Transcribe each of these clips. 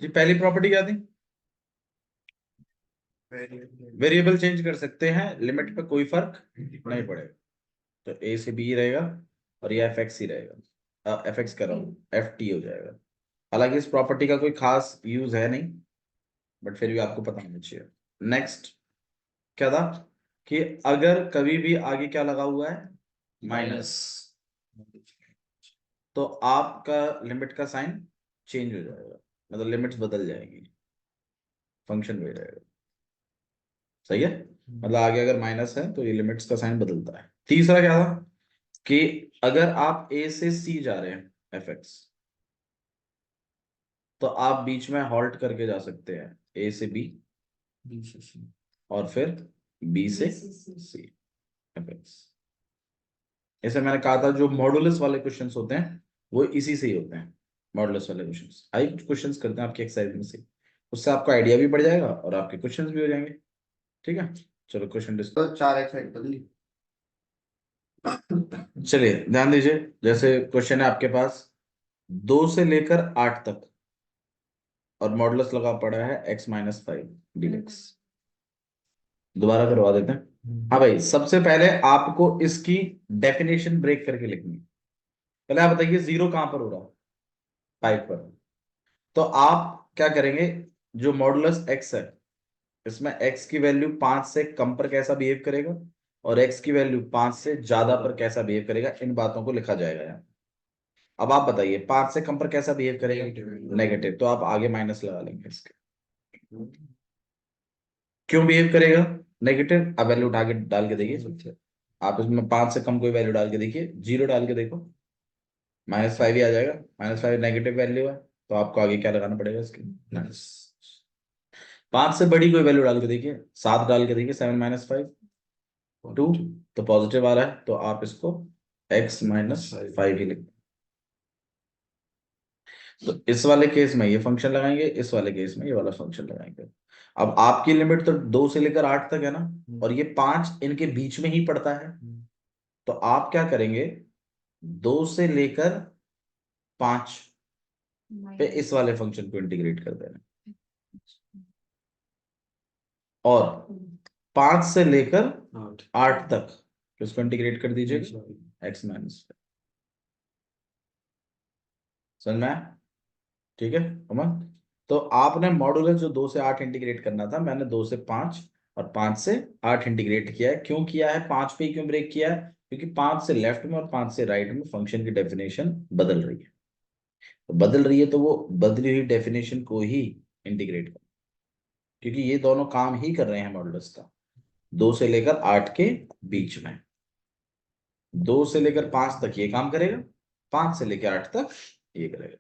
जी पहली प्रॉपर्टी क्या थी? वेरिएबल चेंज कर सकते हैं, लिमिट पे कोई फर्क नहीं पड़ेगा। तो ए से बी रहेगा और ये एफ एक्स ही रहेगा, एफ एक्स कर रहा हूँ, एफ टी हो जाएगा। हालांकि इस प्रॉपर्टी का कोई खास यूज है नहीं, बट फिर भी आपको पता होना चाहिए। नेक्स्ट क्या था कि अगर कभी भी आगे क्या लगा हुआ है, माइनस, तो आपका लिमिट का साइन चेंज हो जाएगा, मतलब लिमिट्स बदल जाएंगी, फंक्शन वही रहेगा। सही है, मतलब आगे अगर माइनस है तो ये लिमिट्स का साइन बदलता है। तीसरा क्या था कि अगर आप ए से सी जा रहे हैं एफ एक्स, तो आप बीच में हॉल्ट करके जा सकते हैं, ए से बी, बी से सी, और फिर बी से सी एफ एक्स। जैसे मैंने कहा था जो मॉडुलस वाले क्वेश्चंस होते हैं वो इसी से ही होते हैं। मॉडुलस वाले क्वेश्चंस आई कुछ क्वेश्चंस करते हैं आपकी एक्सरसाइज में से, उससे आपका आइडिया भी बढ़ जाएगा और आपके क्वेश्चंस भी हो जाएंगे। ठीक है, चलो क्वेश्चन डिस्कस। तो 4x बदली। चलिए ध्यान दीजिए, जैसे क्वेश्चन है आपके पास 2 से लेकर 8 तक और मॉडुलस लगा पड़ा है x-5 dx। दोबारा करवा देते हैं। हाँ भाई, सबसे पहले आपको इसकी डेफिनेशन ब्रेक करके लिखनी है। पहले आप बताइए जीरो कहां पर हो रहा है? 5 पर। तो आप क्या करेंगे, जो मॉडुलस x है इसमें x की वैल्यू 5 से कम पर कैसा बिहेव करेगा और x की वैल्यू 5 से ज्यादा पर कैसा बिहेव करेगा, इन बातों को लिखा जाएगा यहाँ। अब आप बताइए 5 से कम पर कैसा बिहेव करेगा? नेगेटिव। तो आप आगे माइनस लगा लेंगे इसके। क्यों बिहेव करेगा नेगेटिव? अब वैल्यू उठा के डाल के देखिए, आप इसमें 5 से कम कोई वैल्यू डाल के देखिए, जीरो डाल के देखो, -5 ही आ जाएगा। -5 नेगेटिव वैल्यू है, तो आपको आगे क्या लगाना पड़ेगा इसके? माइनस। 5 से बड़ी कोई वैल्यू डाल के देखिए, 7 डाल के देखिए, 7 - 5 2, तो पॉजिटिव आ रहा है, तो आप इसको x-5 ही लिख। तो इस वाले केस में ये फंक्शन लगाएंगे, इस वाले केस में ये वाला फंक्शन लगाएंगे। अब आपकी लिमिट तो 2 से लेकर 8 तक है ना, और ये 5 इनके बीच में ही पड़ता है। तो आप क्या करेंगे, 2 से लेकर 5 पे इस वाले फंक्शन को इंटीग्रेट कर देना, और 5 से लेकर 8 तक इसको इंटीग्रेट कर दीजिए x-। समझ में आया? ठीक है अमन। तो आपने मॉडुलस जो 2 से 8 इंटीग्रेट करना था, मैंने 2 से 5 और 5 से 8 इंटीग्रेट किया है। क्यों किया है? 5 पे ही क्यों ब्रेक किया है? क्योंकि 5 से लेफ्ट में और 5 से राइट में फंक्शन की डेफिनेशन बदल रही है। तो बदल रही है तो वो बदली हुई डेफिनेशन को ही इंटीग्रेट कर, क्योंकि ये दोनों काम ही कर रहे हैं मॉडुलस का, 2 से लेकर 8 के बीच में। 2 से लेकर 5 तक ये काम करेगा, 5 से लेकर 8 तक ये करेगा।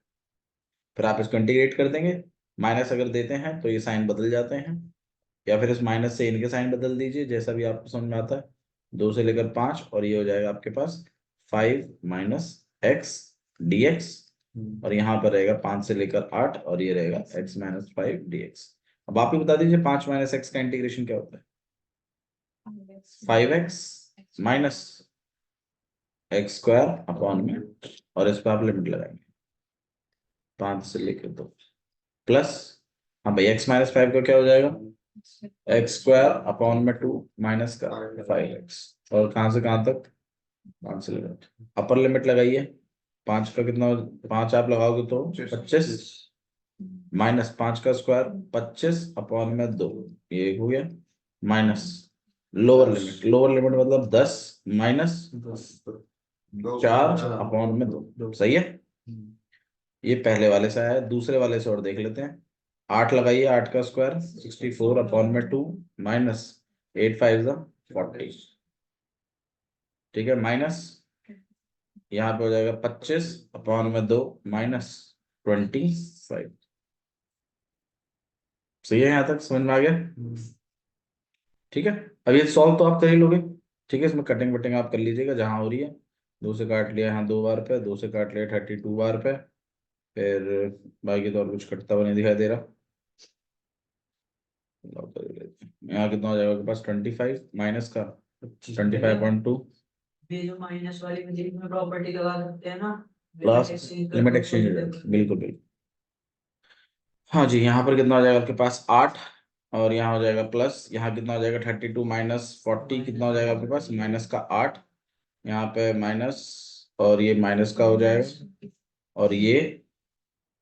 फिर आप इसको इंटीग्रेट कर देंगे, माइनस अगर देते हैं तो ये साइन बदल जाते हैं, या फिर इस माइनस से इनके साइन बदल दीजिए, जैसा भी आपको समझ में आता है। 2 से लेकर 5 और ये हो जाएगा आपके पास 5 - x dx, और यहाँ पर रहेगा 5 से लेकर 8 और ये रहेगा x-5 dx। अब आप ही बता दीजिए 5 - x का इंटीग्रेशन क्या होता है? 5x-x² और इस पर आप लिमिट लगाएंगे 5 से लेकर 2 प्लस, हाँ भाई x-5 का क्या हो जाएगा? x² 2 - का 5x, और कहां से कहां तक? 5 से लेकर अपर लिमिट लगाइए। 5 का कितना? 5 आप लगाओगे तो 25, -5 का स्क्वायर 25/2, ये हो गया। माइनस लोअर लिमिट मतलब 10 - 4/2, सही है। ये पहले वाले से आया, दूसरे वाले से और देख लेते हैं। 8 लगाइए, 8 का स्क्वायर 64/2 -8 5 ठीक है, माइनस यहाँ पे हो जाएगा 25/2 -25। सही है, यहाँ तक समझ में आ गया? ठीक है, अब ये सॉल्व तो आप कर ही लोगे। ठीक है, इसमें कटिंग वटिंग आप कर लीजिएगा जहां हो रही है। 2 से काट लिया यहाँ 2 बार पे, 2 से काट लिया 32 बार पे, फिर बाकी तो और कुछ कटता हुआ नहीं दिखाई दे रहा। यहाँ कितना हो जाएगा आपके पास? 25 माइनस का 25/2 ये जो माइनस वाली में प्रॉपर्टी लगा सकते हैं ना, प्लस लिमिट एक्सचेंज हो जाएगा। बिल्कुल बिल्कुल। हाँ जी, यहाँ पर कितना हो जाएगा आपके पास 8, और यहाँ हो जाएगा प्लस, यहाँ कितना हो जाएगा 32 माइनस 40, कितना हो जाएगा आपके पास माइनस का 8, यहाँ पे माइनस, और ये माइनस का हो जाएगा, और ये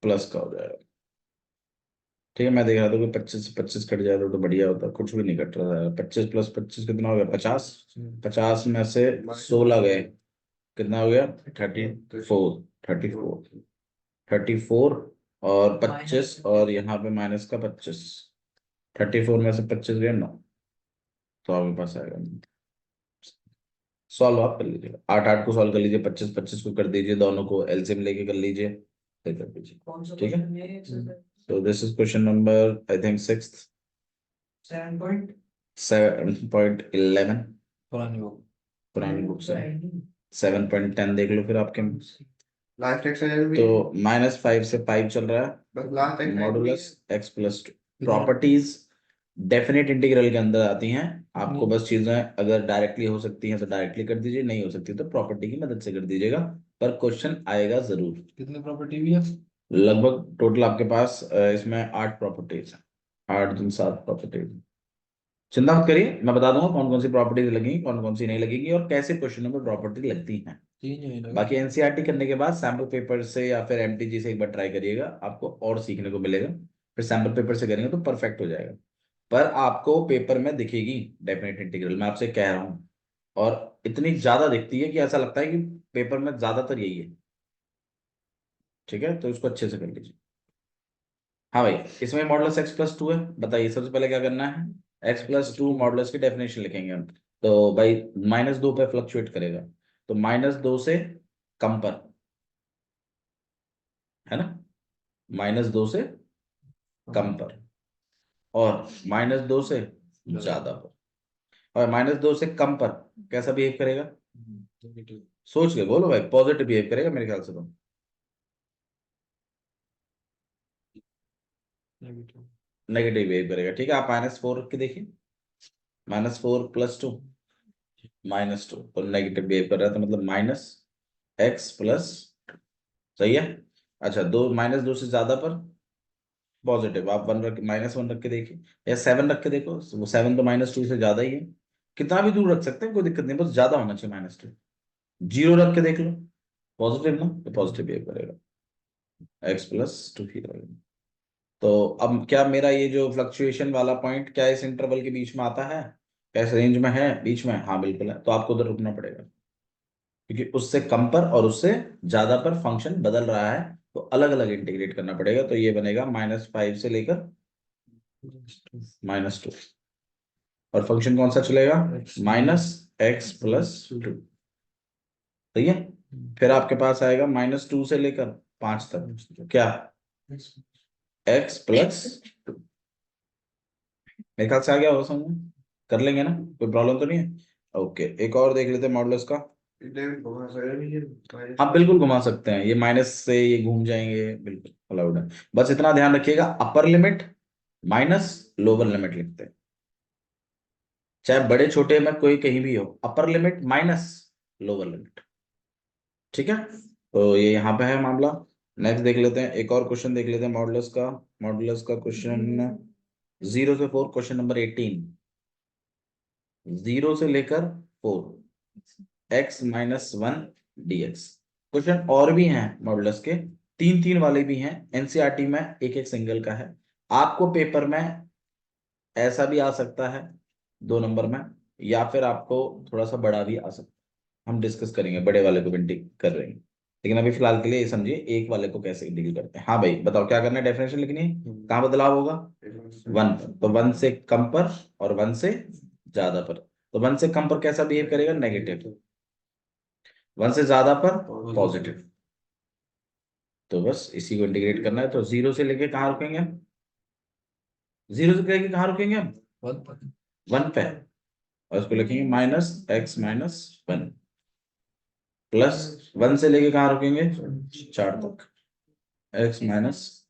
प्लस का हो जाएगा। ठीक है, मैं देख रहा था कि 25 से 25 कट जाए तो बढ़िया होता, कुछ भी नहीं कट रहा है। 25 प्लस 25 कितना हो गया 50, 50 में से 16 गए, कितना हो गया 34, 34 और 25, और यहाँ पे माइनस का 25, 34 में से 25 गए 9, तो आपके पास आएगा। सॉल्व आप कर लीजिएगा, 8 8 को सॉल्व कर लीजिए, 25 25 को कर दीजिए, दोनों को एलसीएम लेके कर लीजिए, फिर कर दीजिए। कौन सा ठीक है, क्वेश्चन है exercise so this is question number I think 6th 7 7.11 पुरानी बुक। पुरानी बुक से 7.10 देख लो फिर आपके में। लास्ट एक्सरसाइज भी तो -5 से 5 चल रहा है, बस last exercise modulus x plus 2। Properties definite integral के अंदर आती हैं, आपको बस चीजें अगर डायरेक्टली हो सकती हैं तो डायरेक्टली कर दीजिए, नहीं हो सकती तो प्रॉपर्टी की मदद से कर दीजिएगा, पर क्वेश्चन आएगा जरूर। कितनी प्रॉपर्टी भी है? लगभग टोटल आपके पास इसमें 8 प्रॉपर्टीज हैं, 8 दिन 7 प्रॉपर्टीज। चिंता मत करिए, मैं बता दूंगा कौन कौन सी प्रॉपर्टीज लगेंगी, कौन कौन सी नहीं लगेगी, और कैसे क्वेश्चनों में प्रॉपर्टी लगती हैं। बाकी एनसीईआरटी करने के बाद सैम्पल पेपर से या फिर एमटीजी से एक बार ट्राई करिएगा, आपको और सीखने को मिलेगा। फिर सैम्पल पेपर से करेंगे तो परफेक्ट हो जाएगा, पर आपको पेपर में दिखेगी डेफिनेट इंटीग्रल, मैं आपसे कह रहा हूँ, और इतनी ज्यादा दिखती है कि ऐसा लगता है कि पेपर में ज्यादातर यही है। ठीक है, तो इसको अच्छे से कर लीजिए। हाँ भाई, इसमें मॉडुलस x प्लस 2 है, बताइए सबसे पहले क्या करना है, x प्लस 2 मॉडुलस की डेफिनेशन लिखेंगे हम। तो भाई -2 पे फ्लक्चुएट करेगा, तो -2 से कम पर, है ना, -2 से कम पर, और -2 से ज्यादा पर, और -2 से कम पर कैसा बिहेव करेगा, सोच के बोलो भाई, पॉजिटिव बिहेव करेगा मेरे ख्याल से तो। नेगेटिव बिहेव करेगा, ठीक है, आप -4 रख के देखिए, -4 प्लस 2, -2, तो नेगेटिव बिहेव कर रहा है, तो मतलब -x प्लस, सही है। अच्छा, दो -2 से ज्यादा पर पॉजिटिव, आप 1 रख, -1 रख के देखिए, या 7 रख के देखो, वो 7 तो -2 से ज्यादा ही है, कितना भी दूर रख सकते हैं, कोई दिक्कत नहीं, बस ज्यादा होना चाहिए -2। 0 रख के देख लो, पॉजिटिव ना, तो पॉजिटिव बिहेव करेगा, x प्लस 2 ही रहेगा। तो अब क्या मेरा ये जो फ्लक्चुएशन वाला पॉइंट क्या इस इंटरवल के बीच में आता है, क्या इस रेंज में है, बीच में, हाँ बिल्कुल है, तो आपको उधर रुकना पड़ेगा, क्योंकि उससे कम पर और उससे ज्यादा पर फंक्शन बदल रहा है, तो अलग अलग इंटीग्रेट करना पड़ेगा, तो ये बनेगा -5 से लेकर -2, और फंक्शन कौन सा चलेगा, -x प्लस 2, सही है। फिर आपके पास आएगा -2 से लेकर 5 तक, क्या, x प्लस 2, मेरे ख्याल से आ गया होगा समझ में, कर लेंगे ना, कोई प्रॉब्लम तो नहीं है। ओके, एक और देख लेते हैं मॉडुलस का। आप बिल्कुल घुमा सकते हैं, ये माइनस से ये घूम जाएंगे, बिल्कुल अलाउड है, बस इतना ध्यान रखिएगा, अपर लिमिट माइनस लोअर लिमिट लिखते हैं, चाहे बड़े छोटे में कोई कहीं भी हो, अपर लिमिट माइनस लोअर लिमिट, ठीक है। तो ये यहाँ पे है मामला। नेक्स्ट देख लेते हैं, एक और क्वेश्चन देख लेते हैं मॉडुलस का। मॉडुलस का क्वेश्चन 0 से 4, क्वेश्चन नंबर 18, 0 से लेकर 4, x-1 dx। क्वेश्चन और भी हैं मॉडुलस के, 3 3 वाले भी हैं, एनसीईआरटी में एक एक सिंगल का है, आपको पेपर में ऐसा भी आ सकता है 2 नंबर में, या फिर आपको थोड़ा सा बड़ा भी आ सकता है, हम डिस्कस करेंगे, बड़े वाले को भी कर रहे हैं, लेकिन अभी फिलहाल के लिए ये समझिए एक वाले को कैसे डील करते हैं। हाँ भाई बताओ क्या करना है, डेफिनेशन लिखनी है, कहाँ बदलाव होगा, 1 पर, तो 1 से कम पर और 1 से ज्यादा पर, तो 1 से कम पर कैसा बिहेव करेगा, नेगेटिव, 1 से ज्यादा पर पॉजिटिव, तो बस इसी को इंटीग्रेट करना है, तो 0 से लेके कहाँ रुकेंगे हम, 0 से लेके कहाँ रुकेंगे हम, 1 पे, और उसको लिखेंगे -x-1, प्लस 1 से लेके कहाँ रुकेंगे, 4 तक, x-,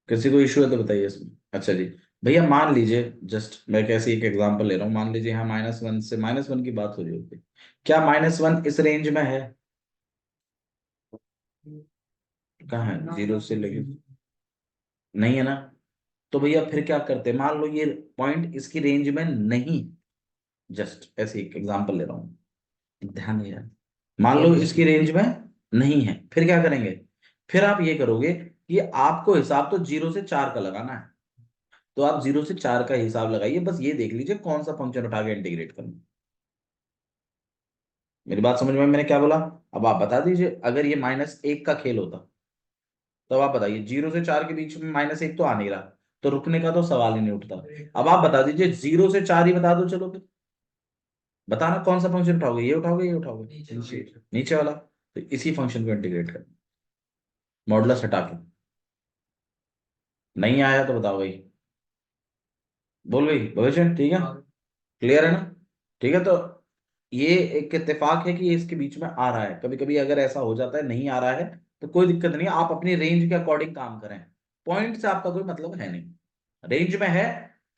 किसी को इशू है तो बताइए इसमें। अच्छा जी, भैया मान लीजिए, जस्ट मैं कैसे एक एग्जांपल ले रहा हूँ, मान लीजिए यहाँ -1 से -1 की बात हो रही होती, क्या -1 इस रेंज में है, कहाँ है, 0 से लेके नहीं है ना, तो भैया फिर क्या करते हैं, मान लो ये पॉइंट इसकी रेंज में नहीं, जस्ट ऐसे एक एग्जांपल ले रहा हूँ, ध्यान नहीं है, मान लो इसकी रेंज में नहीं है, फिर क्या करेंगे, फिर आप ये करोगे कि आपको हिसाब तो 0 से 4 का लगाना है, तो आप 0 से 4 का हिसाब लगाइए, बस ये देख लीजिए कौन सा फंक्शन उठा के इंटीग्रेट करना है। मेरी बात समझ में, मैंने क्या बोला, अब आप बता दीजिए, अगर ये -1 का खेल होता, तो आप बताइए 0 से 4 के बीच में -1 तो आ नहीं रहा, तो रुकने का तो सवाल ही नहीं उठता। अब आप बता दीजिए 0 से 4 ही बता दो, चलो फिर बताना कौन सा फंक्शन उठाओगे, ये उठाओगे ये उठाओगे, नीचे वाला, तो इसी फंक्शन को इंटीग्रेट कर, मॉडुलस हटा के। नहीं आया तो बताओ भाई, बोल भाई भविष्य, ठीक है, क्लियर है ना, ठीक है, तो ये एक इत्तेफाक है कि ये इसके बीच में आ रहा है, कभी कभी अगर ऐसा हो जाता है नहीं आ रहा है तो कोई दिक्कत नहीं, आप अपनी रेंज के अकॉर्डिंग काम करें, पॉइंट से आपका कोई मतलब है नहीं, रेंज में है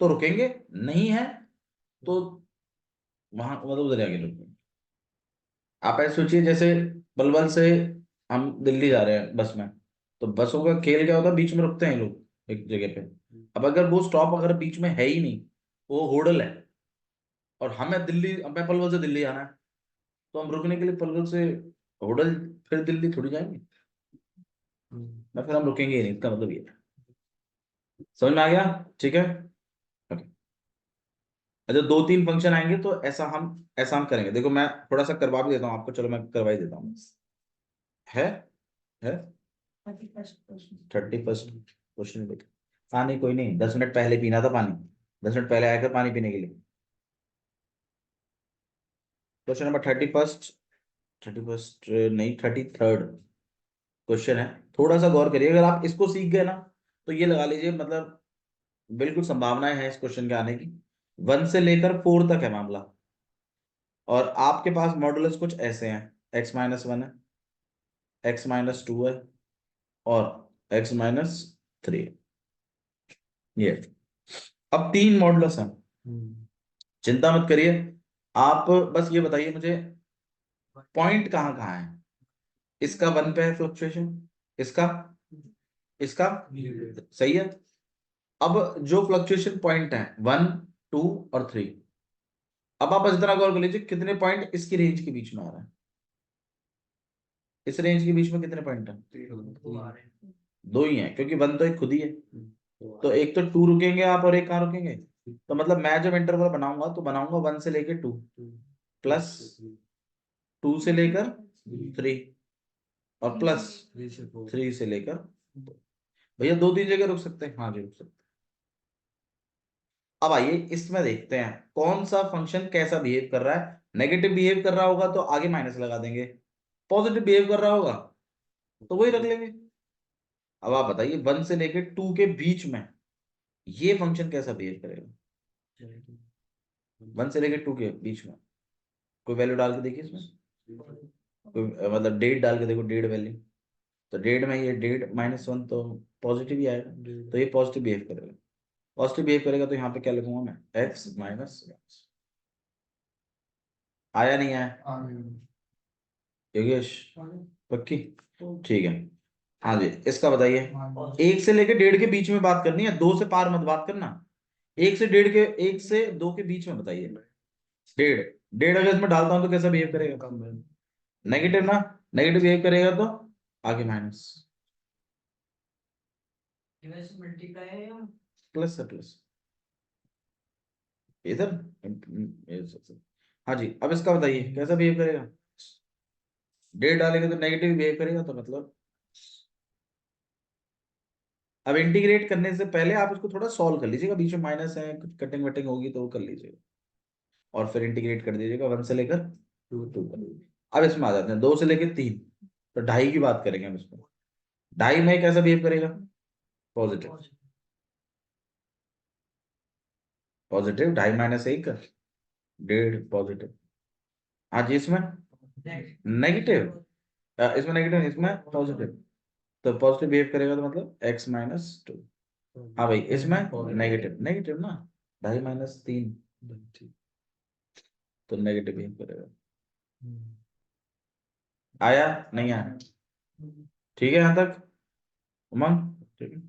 तो रुकेंगे, नहीं है तो वहां मतलब उधर आगे रुकेंगे। आप ऐसे सोचिए जैसे बलवल से हम दिल्ली जा रहे हैं बस में, तो बसों का खेल क्या होता है, बीच में रुकते हैं लोग एक जगह पे, अब अगर वो स्टॉप अगर बीच में है ही नहीं, वो होडल है, और हमें पलवल से दिल्ली आना है, तो हम रुकने के लिए पलवल से होडल फिर दिल्ली थोड़ी जाएंगे ना, फिर हम रुकेंगे ही नहीं, इसका मतलब ये है। समझ में आ गया, ठीक है, ओके। अच्छा, 2-3 फंक्शन आएंगे तो ऐसा हम करेंगे, देखो मैं थोड़ा सा करवा भी देता हूँ आपको, चलो मैं करवा ही देता हूँ, है है 31st क्वेश्चन देख, हाँ नहीं कोई नहीं, 10 मिनट पहले पीना था पानी, 10 मिनट पहले आया कर पानी पीने के लिए। क्वेश्चन नंबर 31st, 31st नहीं 33rd क्वेश्चन है, थोड़ा सा गौर करिए, अगर आप इसको सीख गए ना, तो ये लगा लीजिए मतलब बिल्कुल संभावनाएं हैं इस क्वेश्चन के आने की, 1 से लेकर 4 तक है मामला, और आपके पास मॉडुलस कुछ ऐसे हैं, x-1 है, x-2 है, और x-3, ये अब 3 मॉडुलस हैं, चिंता मत करिए, आप बस ये बताइए मुझे पॉइंट कहाँ कहाँ है, इसका 1 पे है फ्लक्चुएशन, इसका इसका सही है, अब जो फ्लक्चुएशन पॉइंट है 1, 2 और 3, अब आप बस इतना गौर कर लीजिए कितने पॉइंट इसकी रेंज के बीच में आ रहा है, इस रेंज के बीच में कितने पॉइंट है, 2 ही है, क्योंकि 1 तो एक खुद ही है, तो एक तो 2 रुकेंगे आप, और एक कहाँ रुकेंगे, तो मतलब मैं जब इंटरवल बनाऊंगा तो बनाऊंगा 1 से लेकर 2 प्लस 2 से लेकर 3 और प्लस 3 से लेकर, भैया 2-3 जगह रुक सकते हैं, हाँ जी रुक सकते हैं। अब आइए इसमें देखते हैं कौन सा फंक्शन कैसा बिहेव कर रहा है, नेगेटिव बिहेव कर रहा होगा तो आगे माइनस लगा देंगे, पॉजिटिव बिहेव कर रहा होगा तो वही रख लेंगे। अब आप बताइए 1 से लेकर 2 के बीच में ये फंक्शन कैसा बिहेव करेगा, 1 से लेकर 2 के बीच में, कोई वैल्यू डाल के देखिए इसमें, कोई मतलब डेट डाल के देखो, डेट वैल्यू, तो डेट में ये डेट -1 तो पॉजिटिव ही आएगा, तो ये पॉजिटिव बिहेव करेगा, पॉजिटिव बिहेव करेगा तो यहाँ पे क्या लिखूंगा मैं, x-1, आया नहीं आया योगेश, पक्की, ठीक है, हाँ जी इसका बताइए, 1 से लेकर 1.5 के बीच में बात करनी है, 2 से पार मत बात करना, 1 से 2 के बीच में बताइए, 1.5 अगर इसमें डालता हूं तो कैसा बिहेव करेगा, नेगेटिव ना, नेगेटिव बिहेव करेगा तो आगे माइनस, मल्टीप्लाई है या प्लस से प्लस, इधर, हाँ जी, अब इसका बताइए कैसा बिहेव करेगा, 1.5 डालेंगे तो नेगेटिव बिहेव करेगा, तो मतलब अब इंटीग्रेट करने से पहले आप इसको थोड़ा सॉल्व कर लीजिएगा, बीच में माइनस है, कुछ कटिंग वटिंग होगी तो वो कर लीजिएगा, और फिर इंटीग्रेट कर दीजिएगा 1 से लेकर 2 अब इसमें आ जाते हैं 2 से लेकर 3, तो 2.5 की बात करेंगे हम इसमें, 2.5 में कैसा बिहेव करेगा, पॉजिटिव, पॉजिटिव 2.5 -1 1.5 पॉजिटिव, हाँ जी इसमें नेगेटिव, इसमें नेगेटिव इसमें पॉजिटिव, तो पॉजिटिव बिहेव करेगा तो मतलब x-2, हाँ भाई इसमें नेगेटिव, नेगेटिव ना, 2.5 -3 तो नेगेटिव बिहेव करेगा, आया नहीं आया, ठीक है यहाँ तक, उमंग, ठीक है।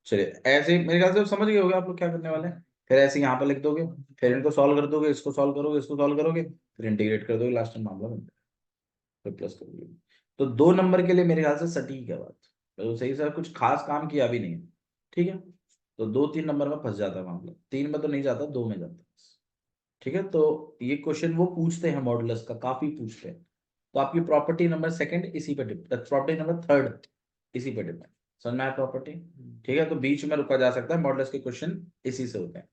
चलिए ऐसे मेरे ख्याल से आप समझ गए होगे आप लोग क्या करने वाले हैं। फिर ऐसे यहाँ पर लिख दोगे, फिर इनको सॉल्व कर दोगे, इसको सॉल्व करोगे, इसको सॉल्व करोगे, फिर इंटीग्रेट कर दोगे, लास्ट में मामला बन जाएगा, फिर प्लस करोगे। तो 2 नंबर के लिए मेरे ख्याल से सटीक है बात, तो सही से कुछ खास काम किया भी नहीं है, ठीक है। तो 2-3 नंबर में फंस जाता है मामला, 3 में तो नहीं जाता, 2 में जाता है, ठीक है। तो ये क्वेश्चन वो पूछते हैं मॉडुलस का, काफी पूछते हैं। तो आपकी प्रॉपर्टी नंबर सेकंड इसी पे डिपेंड, प्रॉपर्टी नंबर थर्ड इसी पे डिपेंड, समझ में आया प्रॉपर्टी, ठीक है। तो बीच में रुका जा सकता है, मॉडुलस के क्वेश्चन इसी से होते हैं।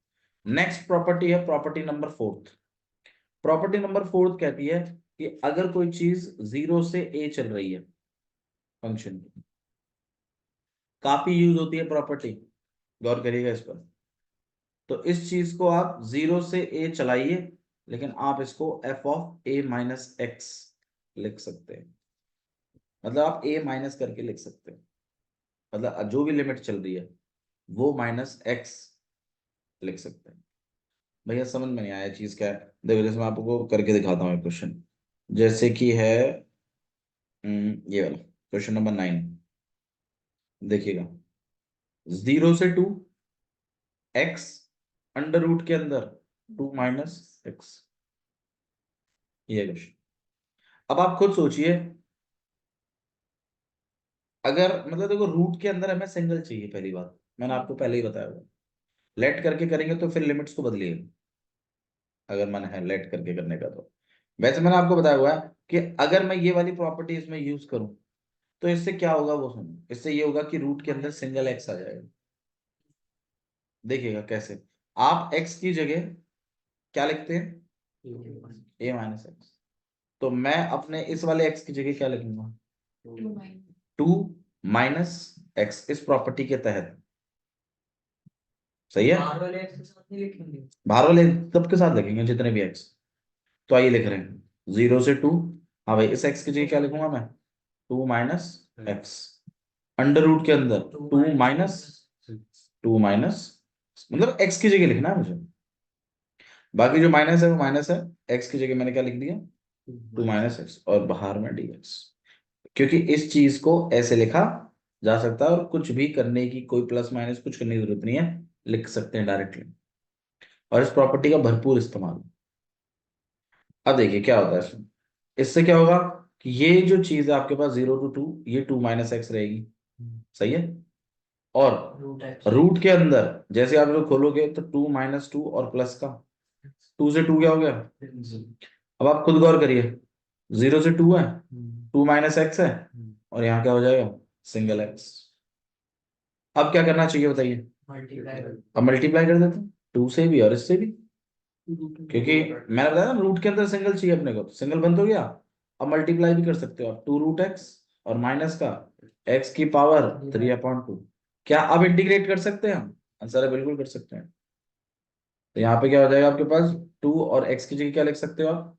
नेक्स्ट प्रॉपर्टी है property number fourth. Property number fourth कहती है कि अगर कोई चीज 0 से a चल रही है फंक्शन की, काफी यूज होती है प्रॉपर्टी, गौर करिएगा इस पर। तो इस चीज को आप 0 से a चलाइए, लेकिन आप इसको f of a minus x लिख सकते हैं, मतलब आप a माइनस करके लिख सकते हैं, मतलब जो भी लिमिट चल रही है वो माइनस एक्स लिख सकते हैं। भैया समझ में नहीं आया चीज क्या है, देखो जैसे मैं आपको करके दिखाता हूँ क्वेश्चन, जैसे कि है ये वाला क्वेश्चन नंबर 9, देखिएगा 0 से 2 एक्स अंडर रूट के अंदर 2 माइनस एक्स, ये क्वेश्चन। अब आप खुद सोचिए, अगर मतलब देखो रूट के अंदर हमें सिंगल चाहिए, पहली बात मैंने आपको पहले ही बताया हुआ, लेट करके करेंगे तो फिर लिमिट्स को बदलिए, अगर मन है लेट करके करने का तो। वैसे मैंने आपको बताया हुआ है कि अगर मैं ये वाली प्रॉपर्टी इसमें यूज करूं तो इससे क्या होगा वो सुनो, इससे ये होगा कि रूट के अंदर सिंगल एक्स आ जाएगा। देखिएगा कैसे, आप एक्स की जगह क्या लिखते हैं, ए माइनस एक्स, तो मैं अपने इस वाले एक्स की जगह क्या लिखूंगा, 2 माइनस एक्स, इस प्रॉपर्टी के तहत, सही है। बाहर वाले एक्स के साथ नहीं लिखेंगे। बाहर वाले सबके साथ लिखेंगे जितने भी एक्स, तो आइए लिख रहे हैं 0 से 2, हाँ भाई इस एक्स की जगह क्या लिखूंगा मैं, 2 माइनस एक्स, अंडर रूट के अंदर 2 माइनस मतलब एक्स की जगह लिखना है मुझे, बाकी जो माइनस है वो माइनस है, एक्स की जगह मैंने क्या लिख दिया, 2 माइनस एक्स, और बाहर में dx, क्योंकि इस चीज को ऐसे लिखा जा सकता है और कुछ भी करने की, कोई प्लस माइनस कुछ करने की जरूरत नहीं है, लिख सकते हैं डायरेक्टली, और इस प्रॉपर्टी का भरपूर इस्तेमाल। अब देखिए क्या होता है इसमें, इससे क्या होगा कि ये जो चीज है आपके पास 0 to 2, ये 2 माइनस एक्स रहेगी, सही है। और रूट एक्स रूट के अंदर जैसे आप लोग खोलोगे तो 2 - 2 और प्लस का 2 से 2 क्या हो गया, अब आप खुद गौर करिए, 0 से 2 है, 2 माइनस एक्स है, और यहाँ क्या हो जाएगा, सिंगल एक्स। अब क्या करना चाहिए बताइए, मल्टीप्लाई अब मल्टीप्लाई कर देते हैं 2 से भी और इससे भी, क्योंकि मैंने बताया ना रूट के अंदर सिंगल चाहिए अपने को, तो सिंगल बंद हो गया। अब मल्टीप्लाई भी कर सकते हो आप, 2 रूट एक्स और माइनस का एक्स की पावर 3/2, क्या अब इंटीग्रेट कर सकते हैं हम, आंसर है बिल्कुल कर सकते हैं। तो यहाँ पे क्या हो जाएगा आपके पास, 2 और एक्स की जगह क्या लिख सकते हो आप,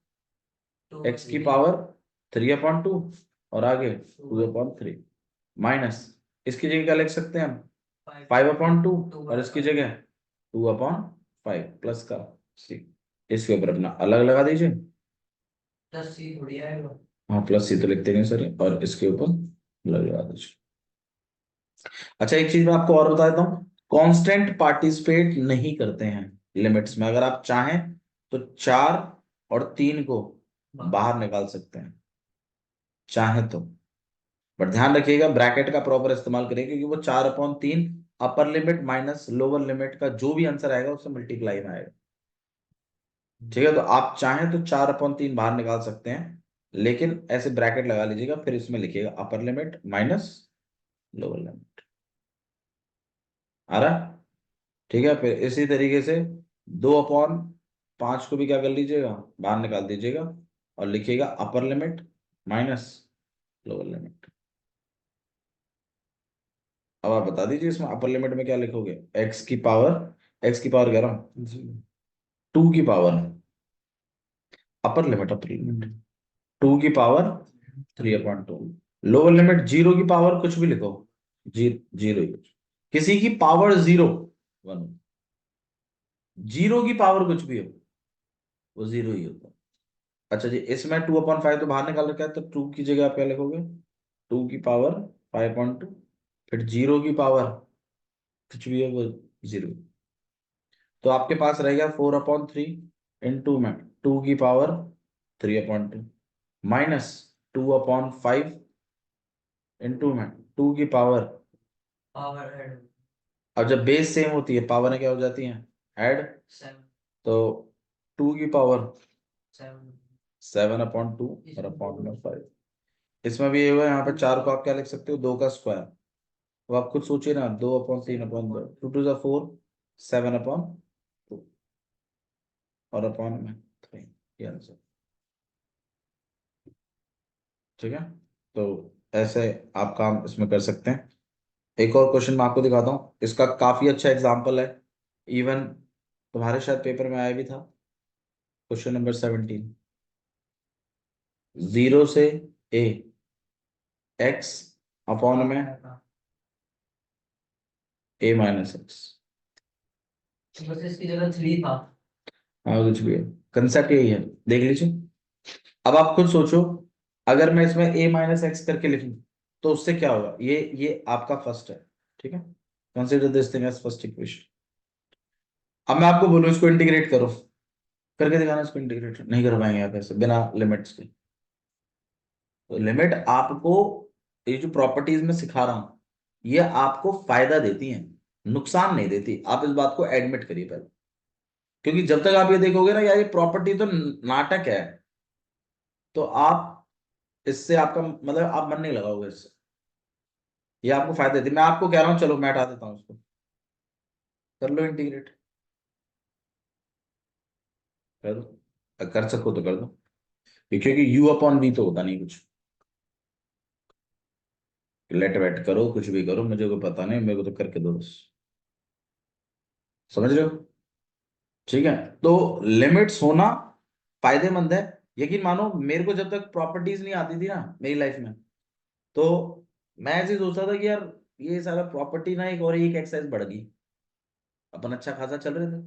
एक्स की पावर 3/2 और आगे 2/3, माइनस इसकी जगह क्या लिख सकते हैं हम, 5/2 और इसकी जगह 2/5 प्लस का सी, इसके ऊपर अपना अलग लगा दीजिए, प्लस सी थोड़ी आएगा। हाँ प्लस सी तो लिखते नहीं सर, और इसके ऊपर अलग लगा दीजिए। अच्छा एक चीज मैं आपको और बता देता हूँ, कांस्टेंट पार्टिसिपेट नहीं करते हैं लिमिट्स में, अगर आप चाहें तो 4 और 3 को बाहर निकाल सकते हैं, चाहे तो, बट ध्यान रखिएगा ब्रैकेट का प्रॉपर इस्तेमाल करिए, क्योंकि वो 4/3 अपर लिमिट माइनस लोअर लिमिट का जो भी आंसर आएगा उससे मल्टीप्लाई में आएगा, ठीक है। तो आप चाहें तो 4/3 बाहर निकाल सकते हैं, लेकिन ऐसे ब्रैकेट लगा लीजिएगा, फिर इसमें लिखिएगा upper limit minus lower limit, आ रहा, ठीक है। फिर इसी तरीके से 2/5 को भी क्या कर लीजिएगा, बाहर निकाल दीजिएगा, और लिखिएगा upper limit minus lower limit. अब आप बता दीजिए इसमें अपर लिमिट में क्या लिखोगे, एक्स की पावर कह रहा हूं, 2 की पावर, अपर लिमिट 2 की पावर 3/2, लोअर लिमिट 0 की पावर कुछ भी लिखो, जीरो ही कुछ, किसी की पावर 0 1, 0 की पावर कुछ भी हो वो 0 ही होता है। अच्छा जी, इसमें 2/5 तो बाहर निकाल रखा है, तो 2 की जगह आप क्या लिखोगे, 2 की पावर 5/2 फिर 0 की पावर कुछ भी है वो 0। तो आपके पास रहेगा 4/3 इंटू में 2 की पावर 3/2 माइनस 2/5 इंटू में 2 की पावर। पावर ऐड अब जब बेस सेम होती है पावर क्या हो जाती है ऐड। 7 तो 2 की पावर 7 7/2 और अपॉन में 5। इसमें भी ये हुआ यहाँ पे 4 को आप क्या लिख सकते हो 2 का स्क्वायर। तो आप खुद सोचिए ना 2/3/2 2 2 जा 4 7/2 और अपॉन में 3 ये आंसर। ठीक है तो ऐसे आप काम इसमें कर सकते हैं। एक और क्वेश्चन मैं आपको दिखाता हूँ इसका काफी अच्छा एग्जाम्पल है। इवन तुम्हारे शायद पेपर में आया भी था। क्वेश्चन नंबर 17 0 से a x अपॉन में a माइनस एक्स। बस इसकी जगह 3 था। हाँ कुछ भी है कंसेप्ट यही है देख लीजिए। अब आप खुद सोचो अगर मैं इसमें a माइनस एक्स करके लिखूं तो उससे क्या होगा। ये आपका फर्स्ट है। ठीक है consider this thing as first equation. अब मैं आपको बोलूं इसको इंटीग्रेट करो करके दिखाना। इसको इंटीग्रेट नहीं कर पाएंगे आप ऐसे बिना लिमिट्स के। तो लिमिट आपको ये जो प्रॉपर्टीज में सिखा रहा हूं ये आपको फायदा देती हैं नुकसान नहीं देती। आप इस बात को एडमिट करिए पहले। क्योंकि जब तक आप ये देखोगे ना यार ये प्रॉपर्टी तो नाटक है तो आप इससे आपका मतलब आप मन नहीं लगाओगे इससे। ये आपको फायदा देती है। मैं आपको कह रहा हूं चलो मैं हटा देता हूं उसको कर लो इंटीग्रेट कर दो। कर सको तो कर दो क्योंकि u अपॉन v तो होता नहीं कुछ। लेट वेट करो कुछ भी करो मुझे कोई पता नहीं मेरे को तो करके दो बस। समझ रहे हो। ठीक है तो लिमिट्स होना फायदेमंद है। यकीन मानो मेरे को जब तक प्रॉपर्टीज नहीं आती थी ना मेरी लाइफ में तो मैं ऐसे ही सोचता था कि यार ये सारा प्रॉपर्टी ना एक और एक एक्सरसाइज बढ़ गई। अपन अच्छा खासा चल रहे थे।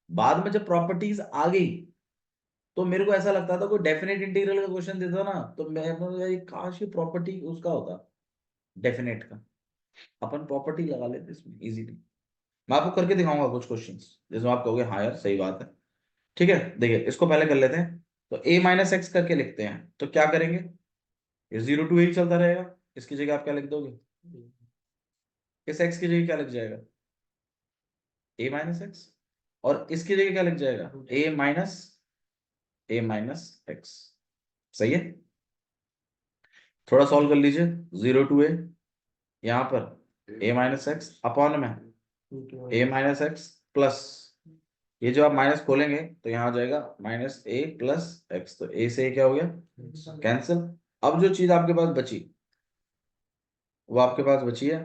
बाद में जब प्रॉपर्टीज आ गई तो मेरे को ऐसा लगता था कोई डेफिनेट इंटीग्रल का क्वेश्चन देता ना तो मैं यार ये काश ये प्रॉपर्टी उसका होता डेफिनेट का। अपन प्रॉपर्टी लगा लेते इसमें इजीली। मैं आपको करके दिखाऊंगा कुछ क्वेश्चंस जिसमें आप कहोगे हाँ यार सही बात है। ठीक है देखिए इसको पहले कर लेते हैं। तो a माइनस एक्स करके लिखते हैं तो क्या करेंगे ये 0 to a चलता रहेगा। इसकी जगह आप क्या लिख दोगे इस x की जगह क्या लिख जाएगा a माइनस एक्स और इसकी जगह क्या लिख जाएगा a माइनस एक्स। सही है। थोड़ा सॉल्व कर लीजिए 0 to a यहाँ पर a माइनस एक्स अपॉन में a माइनस एक्स प्लस ये जो आप माइनस खोलेंगे तो यहाँ आ जाएगा माइनस a प्लस एक्स। तो a से a क्या हो गया कैंसिल। अब जो चीज आपके पास बची वो आपके पास बची है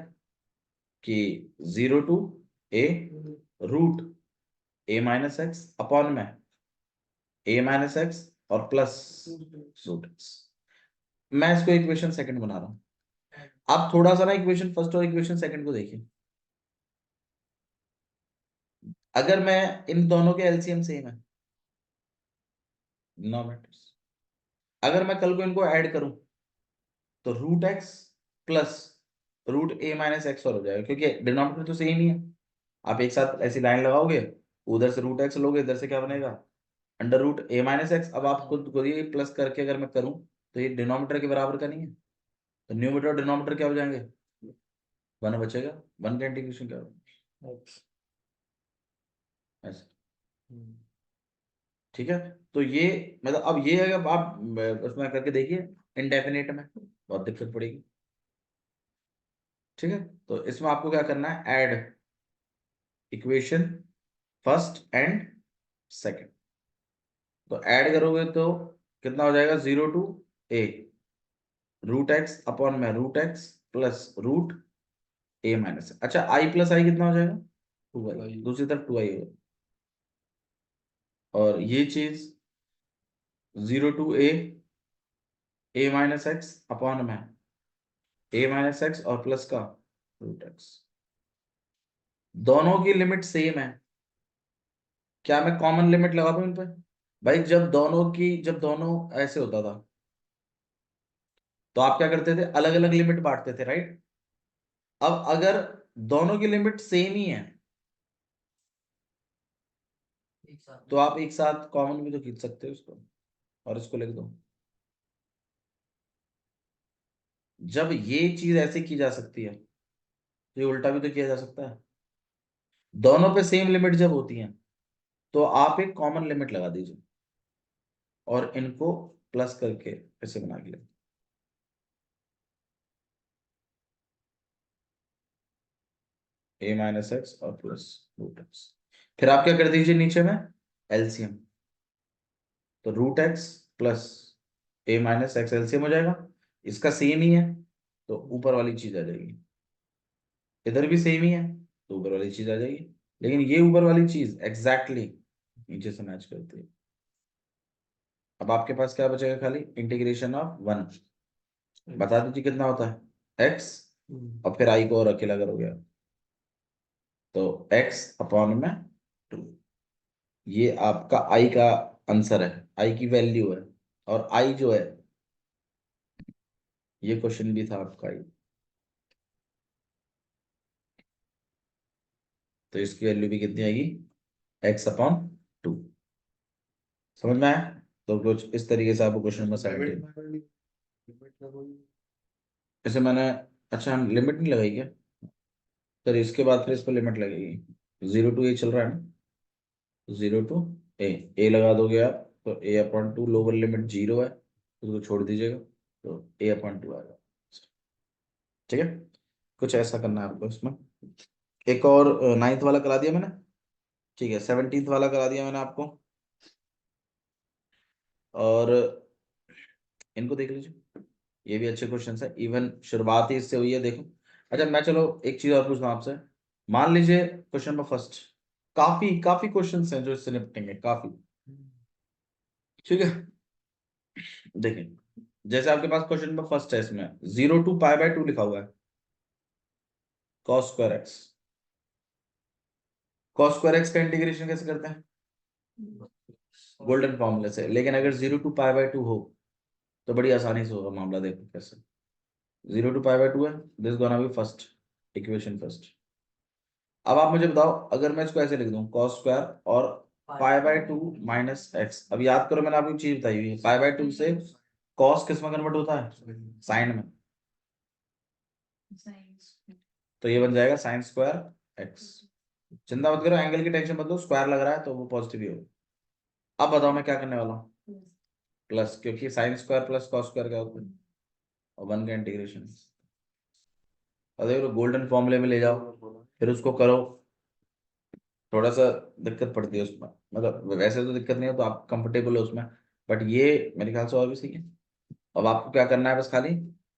कि 0 to a root a minus X upon में a माइनस एक्स और प्लस रूट एक्स। मैं इसको इक्वेशन सेकंड बना रहा हूं। आप थोड़ा सा ना इक्वेशन फर्स्ट और इक्वेशन सेकंड को देखिए। अगर मैं इन दोनों के एलसीएम सेम है नो मैटर्स। अगर मैं कल को इनको ऐड करूं तो root x plus root a minus X और हो जाएगा क्योंकि डिनोमिनेटर तो सेम ही है। आप एक साथ ऐसी लाइन लगाओगे उधर से रूट एक्स लोगे इधर से क्या बनेगा under root a minus X. अब आप खुद ये प्लस करके अगर मैं करूं तो ये डिनोमिनेटर के बराबर का नहीं है। तो न्यूमरेटर और डिनोमिनेटर क्या हो जाएंगे 1 बचेगा 1 का इंटीग्रेशन क्या होगा ऐसे। ठीक है तो ये मतलब अब ये अगर आप उसमें करके देखिए इनडेफिनेट में बहुत दिक्कत पड़ेगी। ठीक है तो इसमें आपको क्या करना है add equation first and second. तो ऐड करोगे तो कितना हो जाएगा 0 to a root x upon में root x plus root a minus. अच्छा i प्लस आई कितना हो जाएगा 2i दूसरी तरफ 2i होगा। और ये चीज 0 to a minus X upon में a माइनस एक्स और प्लस का रूट एक्स। दोनों की लिमिट सेम है। क्या मैं कॉमन लिमिट लगा दूं इन पे भाई जब दोनों ऐसे होता था तो आप क्या करते थे अलग अलग लिमिट बांटते थे राइट। अब अगर दोनों की लिमिट सेम ही है एक साथ तो आप एक साथ कॉमन भी तो खींच सकते हो उसको और इसको लिख दो। जब ये चीज ऐसे की जा सकती है तो ये उल्टा भी तो किया जा सकता है। दोनों पे सेम लिमिट जब होती है तो आप एक कॉमन लिमिट लगा दीजिए और इनको प्लस करके ऐसे बना के लिखो। ए माइनस एक्स और प्लस रूट एक्स। फिर आप क्या कर दीजिए नीचे में एलसीएम। तो रूट एक्स प्लस ए माइनस एक्स एलसीएम हो जाएगा। इसका सेम ही है तो ऊपर वाली चीज आ जाएगी। इधर भी सेम ही है तो ऊपर वाली चीज आ जाएगी। लेकिन ये ऊपर वाली चीज एग्जैक्टली नीचे से मैच करती है। अब आपके पास क्या बचेगा खाली इंटीग्रेशन ऑफ वन। बता दीजिए कितना होता है एक्स और फिर आई को और अकेला करोगे आप। तो एक्स अपॉन में 2। ये आपका आई का आंसर है, आई की वैल्यू है। और आई जो है ये क्वेश्चन भी था आपका आई। तो इसकी वैल्यू भी कितनी आएगी एक्स अपॉन 2। समझ में आया? तो कुछ इस तरीके से आपको क्वेश्चन नंबर 17 जैसे मैंने। अच्छा हम लिमिट नहीं लगाई क्या सर? इसके बाद फिर इस पर लिमिट लगेगी। 0 to a चल रहा है ना, 0 to a। ए लगा दोगे आप तो ए अपॉन 2 लोअर लिमिट 0 है उसको छोड़ दीजिएगा तो ए अपॉन 2 आएगा। ठीक है, कुछ ऐसा करना है आपको इसमें। एक और नाइन्थ वाला करा दिया मैंने। ठीक है, 17th वाला करा दिया मैंने आपको। और इनको देख लीजिए, ये भी अच्छे क्वेश्चन है। इवन शुरुआत ही इससे हुई है देखो। अच्छा मैं चलो एक चीज और पूछता हूँ आपसे। मान लीजिए क्वेश्चन नंबर फर्स्ट, काफी काफी क्वेश्चंस हैं जो इससे निपटेंगे काफी। ठीक है, देखिए जैसे आपके पास क्वेश्चन नंबर फर्स्ट है, इसमें 0 to π/2 लिखा हुआ है cos square x. cos square x का इंटीग्रेशन कैसे करते हैं? गोल्डन फॉर्मूले से। लेकिन अगर 0 to π/2 हो तो बड़ी आसानी से होगा मामला। देखो कैसे 0 to π/2 है, this gonna be first equation first. अब आप मुझे बताओ अगर मैं इसको ऐसे लिख दूं cos स्क्वायर और π/2 माइनस एक्स। अब याद करो मैंने आपको चीज बताई हुई है, π/2 से cos किस में कन्वर्ट होता है? साइन में। तो ये बन जाएगा साइन स्क्वायर एक्स। चिंता मत करो, एंगल की टेंशन मत लो, स्क्वायर लग रहा है तो वो पॉजिटिव ही होगा। अब बताओ मैं क्या करने वाला हूँ? प्लस, क्योंकि sine square plus cos square क्या होता है? और वन का इंटीग्रेशन। और देखो गोल्डन फॉर्मूले में ले जाओ फिर उसको करो। थोड़ा सा दिक्कत पड़ती है उसमें, मतलब वैसे तो दिक्कत नहीं है तो आप कंफर्टेबल हो उसमें, बट ये मेरे ख्याल से और भी सही है। अब आपको क्या करना है बस खाली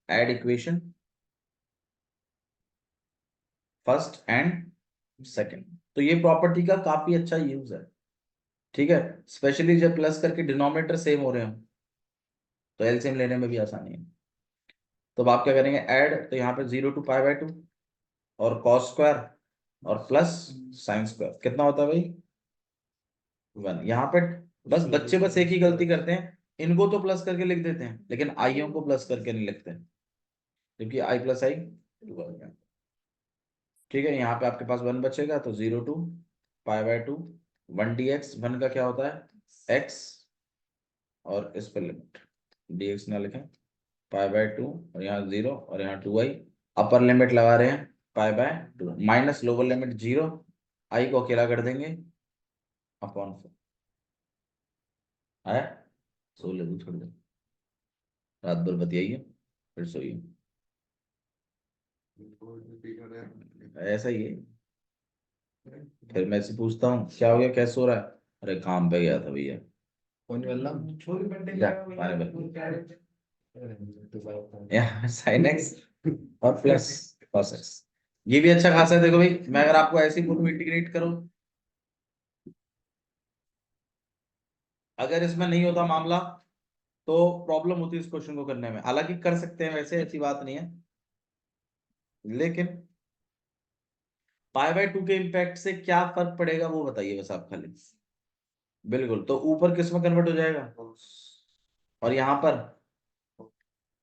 add equation first and second. तो ये प्रॉपर्टी का काफी अच्छा यूज है। ठीक है, स्पेशली जब प्लस करके डिनोमिनेटर सेम हो रहे हो तो एलसीएम लेने में भी आसानी है। तो अब आप क्या करेंगे ऐड, तो यहाँ पे 0 to π/2 और कॉस स्क्वायर और प्लस साइन स्क्वायर कितना होता है भाई? 1। यहाँ पे बस बच्चे बस एक ही गलती करते हैं, इनको तो प्लस करके लिख देते हैं लेकिन आईओ को प्लस करके नहीं लिखते हैं, क्योंकि आई प्लस आई 2 आ गया। ठीक है, यहाँ पे आपके पास 1 बचेगा तो 0 to π/2 1 dx। 1 का क्या होता है x, और इस पर लिमिट dx ना लिखें, π/2 और यहाँ 0 और यहाँ 2i। अपर लिमिट लगा रहे हैं π/2 माइनस लोअर लिमिट 0, आई को अकेला कर देंगे अपॉन 4 आया। सो ले दो थोड़ी देर, रात भर बतियाइए फिर सोइए। ऐसा ही है। फिर मैं से पूछता हूँ क्या हो गया, कैसे सो रहा है? अरे काम पे गया था भैया। जा, मारे बल। यहाँ साइन एक्स और प्लस कॉस एक्स, ये भी अच्छा खासा है। देखो भाई मैं अगर आपको ऐसे ही बोलूं इंटीग्रेट करो, अगर इसमें नहीं होता मामला तो प्रॉब्लम होती है इस क्वेश्चन को करने में। हालांकि कर सकते हैं वैसे, ऐसी बात नहीं है, लेकिन π/2 के इम्पैक्ट से क्या फर्क पड़ेगा वो बताइए बस आप खाली। बिल्कुल, तो ऊपर किस में कन्वर्ट हो जाएगा? और यहाँ पर,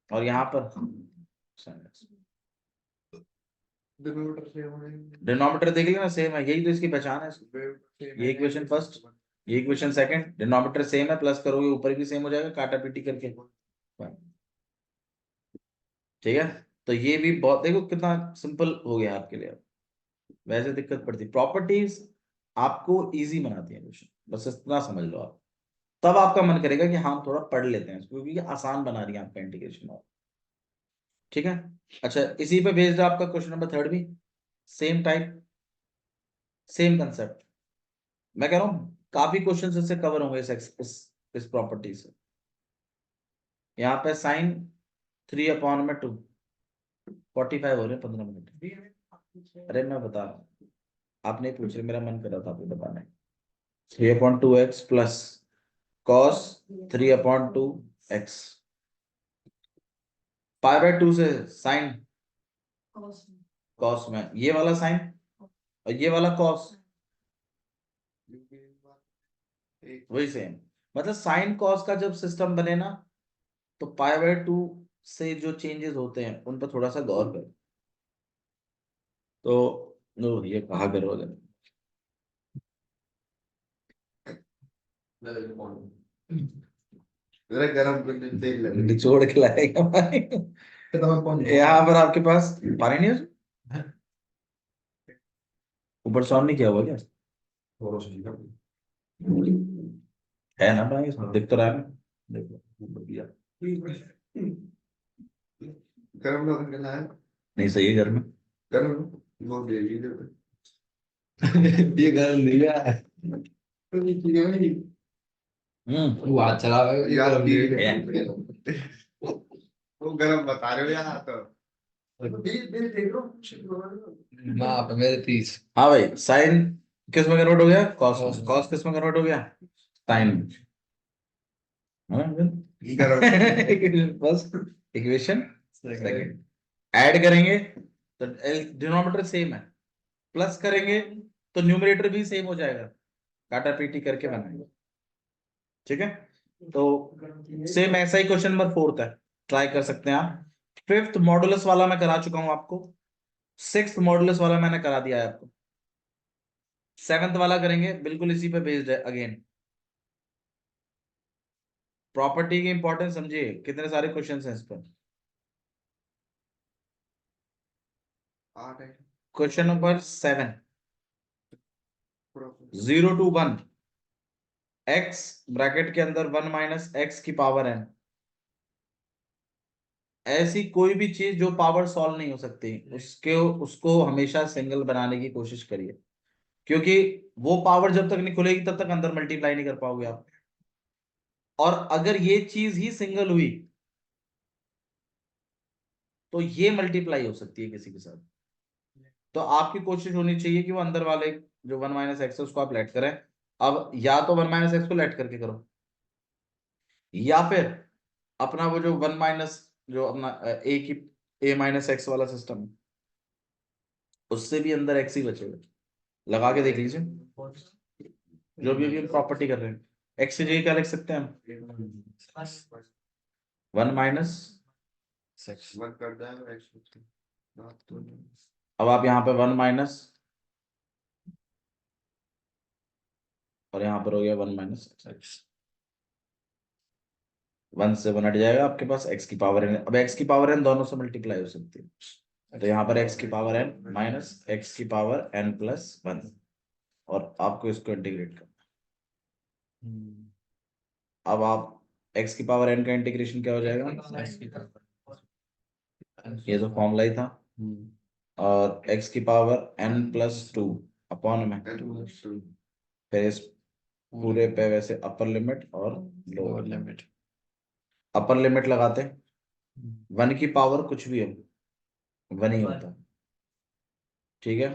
और यहाँ पर डिनोमिनेटर सेम होने डिनोमिनेटर देख लिया ना, सेम है, यही तो इसकी पहचान है। ये इक्वेशन फर्स्ट, ये इक्वेशन सेकंड, डिनोमिनेटर सेम है, प्लस करोगे ऊपर भी सेम हो जाएगा काटा पीटी करके। ठीक है, तो ये भी बहुत, देखो कितना सिंपल हो गया आपके लिए। वैसे दिक्कत पड़ती, प्रॉपर्टीज आपको इजी बनाती है क्वेश्चन, बस इतना समझ लो आप, तब आपका मन करेगा कि हाँ थोड़ा पढ़ लेते हैं इसको, क्योंकि ये आसान बना रही है आपका इंटीग्रेशन और। ठीक है, अच्छा इसी पे बेस्ड है आपका क्वेश्चन नंबर थर्ड भी, सेम टाइप, सेम कंसेप्ट। मैं कह रहा हूँ काफी क्वेश्चन इससे कवर होंगे इस प्रॉपर्टी से। यहाँ पे साइन 3/2 45 हो रहे हैं 15 मिनट। अरे मैं बता रहा हूँ, आप नहीं पूछ रहे, मेरा मन कर रहा था आपको बताने। 3/2x प्लस कॉस 3/2x, π/2 से साइन कॉस में ये वाला साइन और ये वाला कॉस वही सेम। मतलब साइन कॉस का जब सिस्टम बने ना, तो π/2 से जो चेंजेस होते हैं उन पर थोड़ा सा गौर करो। तो नो ये कहा करो अगर जरा गरम करके तेल लगे निचोड़ के लाएगा भाई। यहाँ पर आपके पास पानी नहीं है, ऊपर से ऑन नहीं किया हुआ क्या? है ना भाई, इसमें दिख तो रहा है ना, देखो बढ़िया। गरम लोग करना है नहीं सही है घर में। गरम वो दे दीजिए ये गरम नहीं है। हम्म, वो हाथ चला रहा है, ये यार गरम नहीं है। है। वो गरम बता रहे हो यार तो माँ पे मेरे 30। हाँ भाई, साइन किस में कन्वर्ट हो गया? कॉस Cos में। में। कॉस किस में कन्वर्ट हो गया? साइन में। गरम बस इक्वेशन सेकंड ऐड करेंगे तो डिनोमिनेटर सेम है, प्लस करेंगे तो न्यूमरेटर भी सेम हो जाएगा, काटा पीटी करके बनाएंगे। ठीक है, तो सेम ऐसा ही क्वेश्चन नंबर फोर्थ है, ट्राई कर सकते हैं आप। फिफ्थ मॉडुलस वाला मैं करा चुका हूं आपको, सिक्स्थ मॉडुलस वाला मैंने करा दिया है आपको, सेवेंथ वाला करेंगे, बिल्कुल इसी पे बेस्ड है अगेन। प्रॉपर्टी की इंपॉर्टेंस समझिए, कितने सारे क्वेश्चंस हैं इस पर। Question number 7, 0 to 1 x bracket के अंदर 1 माइनस एक्स की पावर n, ऐसी कोई भी चीज जो पावर सॉल्व नहीं हो सकती उसके उसको हमेशा सिंगल बनाने की कोशिश करिए, क्योंकि वो पावर जब तक नहीं खुलेगी तब तक अंदर मल्टीप्लाई नहीं कर पाओगे आप। और अगर ये चीज ही सिंगल हुई तो ये मल्टीप्लाई हो सकती है किसी के साथ। तो आपकी कोशिश होनी चाहिए कि वो अंदर वाले जो 1 माइनस एक्स है उसको आप लेट करें। अब या तो 1 माइनस एक्स को लेट करके करो, या फिर अपना वो जो 1 माइनस जो अपना ए की ए माइनस एक्स वाला सिस्टम, उससे भी अंदर एक्स ही बचेगा। लगा के देख लीजिए, जो भी अभी हम प्रॉपर्टी कर रहे हैं, एक्स से जगह क्या लिख सकते हैं हम? 1 माइनस। मत कर दें बात तो अब आप यहाँ पे 1 माइनस और यहाँ पर हो गया 1 माइनस एक्स, 1 से 1 हट जाएगा, आपके पास x की पावर n। अब x की पावर n दोनों से मल्टीप्लाई हो सकती है, तो यहाँ पर x की पावर n माइनस x की पावर n प्लस 1, और आपको इसको इंटीग्रेट करना। अब आप x की पावर n का इंटीग्रेशन क्या हो जाएगा? ये तो फॉर्मूला ही था, और x की पावर n प्लस 2 अपॉन में, फिर इस पूरे पे वैसे अपर लिमिट और लोअर लिमिट। अपर लिमिट लगाते हैं, 1 की पावर कुछ भी हो 1 ही होता है। ठीक है,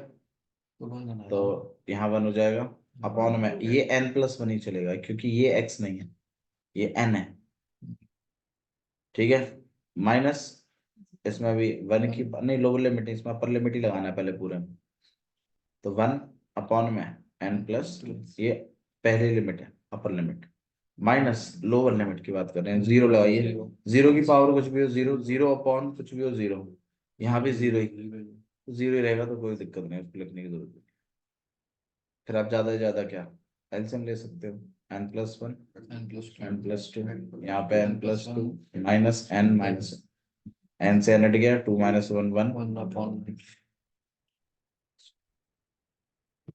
तो यहाँ 1 हो जाएगा, अपॉन में ये n प्लस 1 ही चलेगा क्योंकि ये x नहीं है, ये n है। ठीक है, माइनस इसमें भी 1 की नहीं, लोअर लिमिट इसमें अपर लिमिट ही लगाना है पहले पूरे में, तो 1 अपॉन में n प्लस 2, ये पहली लिमिट है अपर लिमिट, माइनस लोअर लिमिट की बात कर रहे हैं, 0 लगाइए, 0 की पावर कुछ भी हो 0, 0 अपॉन कुछ भी हो 0, यहाँ भी 0 ही, जीरो ही रहेगा तो कोई दिक्कत नहीं, उसको लिखने की जरूरत नहीं। फिर आप ज्यादा से ज्यादा क्या एलसीएम ले सकते हो, n+1 n+2 n+2, यहाँ पे n+2 minus n minus n से n हट गया, 2 - 1 1। 1/9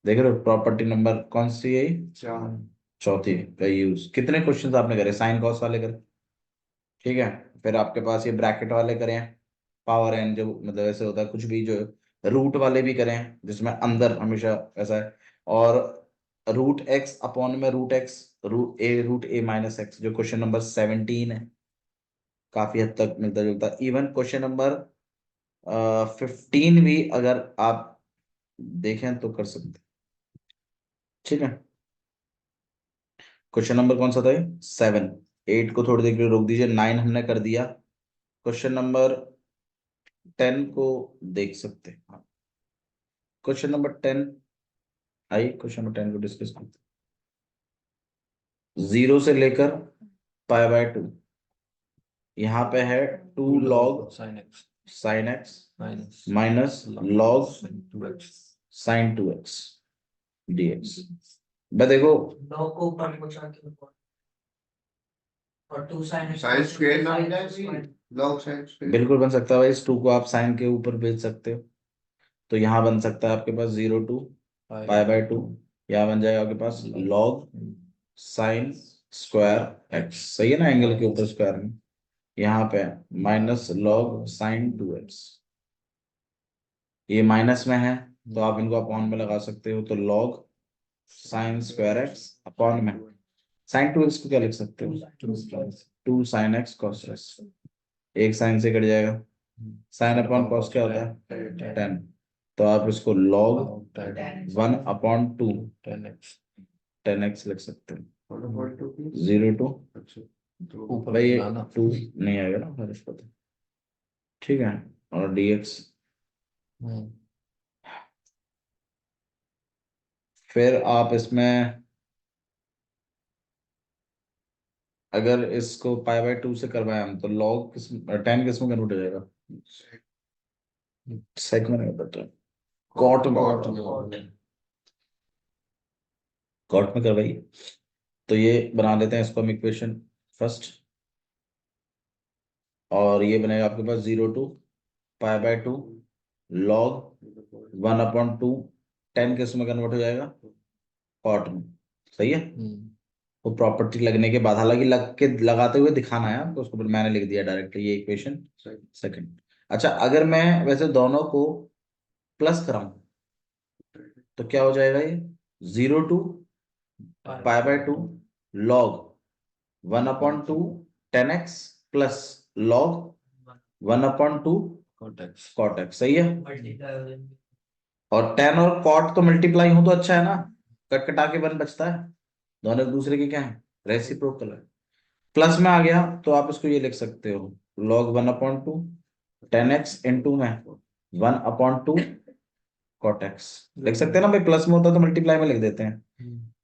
देख रहे हो प्रॉपर्टी नंबर कौन सी है ये? चार चौथी का यूज। कितने क्वेश्चंस आपने करे? साइन कॉस वाले करे, ठीक है। फिर आपके पास ये ब्रैकेट वाले करे हैं, पावर एन जो मतलब ऐसे होता है कुछ भी, जो रूट वाले भी करे हैं जिसमें अंदर हमेशा ऐसा है, और रूट एक्स अपॉन में रूट एक्स रूट ए माइनस एक्स जो क्वेश्चन नंबर 17 है, काफी हद तक मिलता जुलता। इवन क्वेश्चन नंबर 15 भी अगर आप देखें तो कर सकते हैं, ठीक है। क्वेश्चन नंबर कौन सा था ये? 7। 8 को थोड़ी देर के लिए रोक दीजिए, 9 हमने कर दिया। क्वेश्चन नंबर 10 को देख सकते हैं। क्वेश्चन नंबर 10, आइए क्वेश्चन नंबर 10 को डिस्कस करते हैं। 0 से लेकर π/2, यहाँ पे है 2 log sin x sin x minus minus log sin 2x sin 2x dx। मैं देखो लॉग को ऊपर पहुंचा के ऊपर और 2 sin x साइन स्क्वायर ना हो sin जाए x भी, square। Log sine square. बिल्कुल बन सकता है भाई, इस 2 को आप साइन के ऊपर भेज सकते हो, तो यहाँ बन सकता है आपके पास 0 to π/2, यहाँ बन जाएगा आपके पास log sin स्क्वायर x, सही है ना, एंगल के ऊपर स्क्वायर में। यहाँ पे माइनस log sin 2x, ये माइनस में है तो आप इनको अपॉन में लगा सकते हो, तो log sin square x upon में sin 2x को क्या लिख सकते हो? 2 sin x cos x, एक साइन से कट जाएगा, साइन अपॉन कॉस क्या होता है? 10। तो आप इसको log 1/2 10x 10x लिख सकते हो। 1/2 0 to अच्छा तो ऊपर भाई बनाना 2 नहीं आएगा ना फिर इसको तो, ठीक है। और dx, फिर आप इसमें अगर इसको π/2 से करवाएं हम, तो log किस 10 किस में कन्वर्ट हो जाएगा? सेक में नहीं पता, कॉट में, कॉट में करवाइए। तो ये बना लेते हैं इसको हम इक्वेशन फर्स्ट, और ये बनेगा आपके पास 0 to π/2 log 1/2, 10 किस में कन्वर्ट हो जाएगा? कॉट में, सही है। वो प्रॉपर्टी लगने के बाद, हालांकि लग के लगाते हुए दिखाना है आपको उसको, मैंने लिख दिया डायरेक्ट ये इक्वेशन सेकंड। अच्छा, अगर मैं वैसे दोनों को प्लस कराऊं तो क्या हो जाएगा ये? 0 to π/2 log 1/2 10x plus log 1/2 cot x, सही है। मल्टीप्लाई हो जाएंगे। और 10 और cot तो मल्टीप्लाई हो तो अच्छा है ना, कट कटा के 1 बचता है, दोनों एक दूसरे के क्या है? रेसिप्रोकल है। प्लस में आ गया तो आप इसको ये लिख सकते हो, log 1/2 10x इंटू में 1/2 cot x लिख सकते हैं ना भाई, प्लस में होता तो मल्टीप्लाई में लिख देते हैं।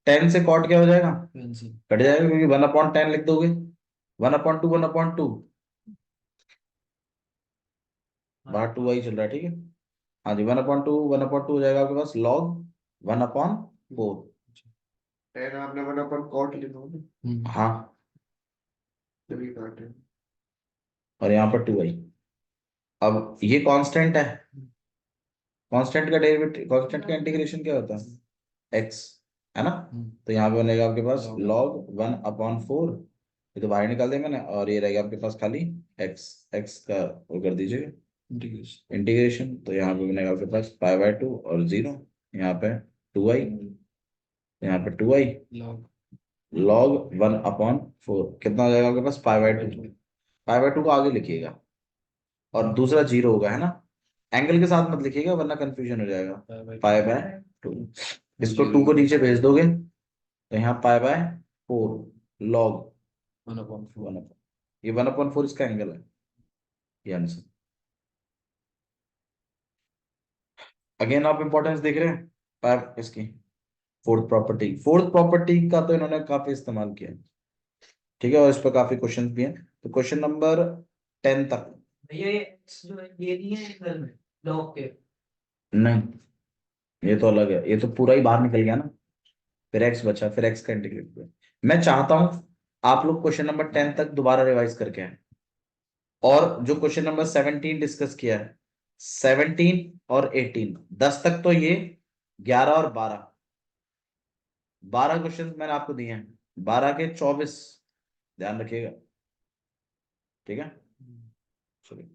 10 से cot क्या हो जाएगा? कट जाएगा, क्योंकि 1/10 लिख दोगे, 1/2 1/2 बाहर 2 आई चल रहा है, ठीक है। हाँ जी, 1/2 हो जाएगा आपके पास log 1/4। 10 आपने 1/cot लिखा होगा, हाँ, तभी काट है। और यहाँ पर 2 आई। अब ये कांस्टेंट है, कांस्टेंट का डेरिवेटिव, कांस्टेंट का इंटीग्रेशन क्या होता है? x, है ना। तो यहाँ पे बनेगा आपके पास log 1/4, ये तो बाहर निकाल देंगे ना, और ये रहेगा आपके पास खाली x, x का वो कर दीजिएगा इंटीग्रेशन, तो यहाँ पे बनेगा आपके पास π/2 और 0, यहाँ पे 2i, यहाँ पे 2i log 1/4 कितना हो जाएगा आपके पास? π/2। π/2 को आगे लिखिएगा, और दूसरा 0 होगा, है ना। एंगल के साथ मत लिखिएगा वरना कंफ्यूजन हो जाएगा। π/2, इसको 2 को नीचे भेज दोगे तो यहाँ π/4 log 1/4, ये 1/4 इसका एंगल है, ये आंसर। अगेन आप इंपॉर्टेंस देख रहे हैं पाइप इसकी। फोर्थ प्रॉपर्टी का तो इन्होंने काफी इस्तेमाल किया, ठीक है, और इस पर काफी क्वेश्चंस भी हैं। तो क्वेश्चन नंबर 10 तक भैया ये जो ये नहीं है इधर में लॉग के नहीं, ये तो अलग है, ये तो पूरा ही बाहर निकल गया ना, फिर एक्स बचा, फिर एक्स का इंटीग्रेट किया। मैं चाहता हूं आप लोग क्वेश्चन नंबर 10 तक दोबारा रिवाइज करके आए, और जो क्वेश्चन नंबर 17 डिस्कस किया है, 17 और 18, 10 तक तो ये, 11 और 12 क्वेश्चन मैंने आपको दिए हैं, 12 के 24, ध्यान रखिएगा, ठीक है, चलिए।